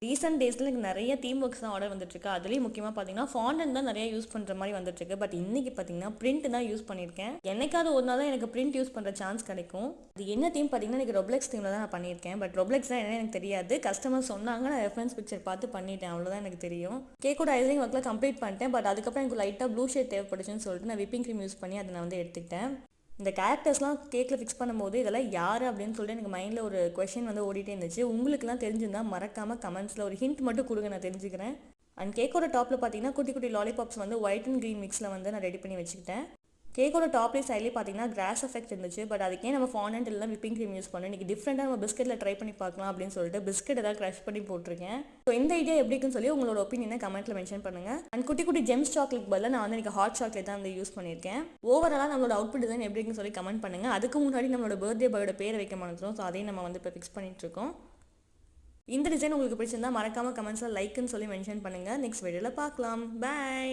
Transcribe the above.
Recent டேஸில் எனக்கு நிறைய தீம் ஒர்க்ஸ் தான் ஆர்டர் வந்துட்டுருக்கு. அதுலேயும் முக்கியமாக பார்த்தீங்கன்னா ஃபாண்டன்ட் தான் நிறைய யூஸ் பண்ணுற மாதிரி வந்துட்டுருக்கு. பட் இன்றைக்கி பார்த்தீங்கன்னா பிரிண்ட் தான் யூஸ் பண்ணியிருக்கேன். என்னைக்காவது ஒரு நாள் தான் எனக்கு பிரிண்ட் யூஸ் பண்ணுற சான்ஸ் கிடைக்கும். அது என்ன தீம் பார்த்தீங்கன்னா எனக்கு ரொப்ளெக்ஸ் தீமில் தான் நான் பண்ணியிருக்கேன். பட் ரொப்ளெக்ஸ் தான் என்ன எனக்கு தெரியாது. கஸ்டமர் சொன்னாங்க, நான் ரெஃபரன்ஸ் பிக்சர் பார்த்து பண்ணிட்டேன், அவ்வளோதான் எனக்கு தெரியும். கேக்கோட ஐசிங் ஒர்க்கில் கம்ப்ளீட் பண்ணிட்டேன். பட் அதுக்கப்புறம் எனக்கு லைட்டாக ப்ளூ ஷேட் தேவைப்படுச்சுன்னு சொல்லிட்டு நான் விப்பிங் க்ரீம் யூஸ் பண்ணி அதை நான் வந்து எடுத்துக்கிட்டேன். இந்த கேரக்டர்ஸ்லாம் கேக்கில் ஃபிக்ஸ் பண்ணும்போது இதெல்லாம் யார் அப்படின்னு சொல்லிட்டு எனக்கு மைண்டில் ஒரு கொஷின் வந்து ஓடிட்டே இருந்துச்சு. உங்களுக்குலாம் தெரிஞ்சிருந்தால் மறக்காமல் கமெண்ட்ஸில் ஒரு ஹிண்ட் மட்டும் கொடுங்க, நான் தெரிஞ்சுக்கிறேன். அண்ட் கேக்கோட டாப்பில் பார்த்தீங்கன்னா குட்டி குட்டி லாலிபாப்ஸ் வந்து ஒயிட் அண்ட் க்ரீன் மிக்ஸில் வந்து நான் ரெடி பண்ணி வச்சுக்கிட்டேன். கேக்கோட டாப்லேயே சைட்லேயே பார்த்தீங்கன்னா கிராஸ் எஃபெக்ட் இருந்துச்சு. பட் அதுக்கே நம்ம ஃபாண்டன்ட் இல்லை விப்பிங் க்ரீம் யூஸ் பண்ணோம். இன்றைக்கி டிஃப்ரெண்ட்டாக நம்ம பிஸ்கெட்டில் ட்ரை பண்ணி பார்க்கலாம் அப்படின்னு சொல்லிட்டு பிஸ்கெட் ஏதாவது க்ரஷ் பண்ணி போட்டிருக்கேன். ஸோ இந்த ஐடியா எப்படி இருக்குன்னு சொல்லி உங்களோட ஒப்பீனியனை கமெண்ட்டில் மென்ஷன் பண்ணுங்கள். அண்ட் குட்டி குட்டி ஜெம்ஸ் சாக்லேட் பதிலாக நான் வந்து எனக்கு ஹாட் சாக்லேட் தான் வந்து யூஸ் பண்ணியிருக்கேன். ஓவராலாக நம்மளோட அவுட்புட் டிசைன் எப்படி இருக்குன்னு சொல்லி கமெண்ட் பண்ணுங்கள். அதுக்கு முன்னாடி நம்மளோட பர்த்டே பாயோட பேரை வைக்க மாட்டோம். ஸோ அதையும் நம்ம வந்து இப்போ ஃபிக்ஸ் பண்ணிகிட்ருக்கோம். இந்த டிசைன் உங்களுக்கு பிடிச்சிருந்தா மறக்காமல் கமெண்ட்ஸில் லைக்குன்னு சொல்லி மென்ஷன் பண்ணுங்கள். நெக்ஸ்ட் வீடியோவில் பார்க்கலாம். பை.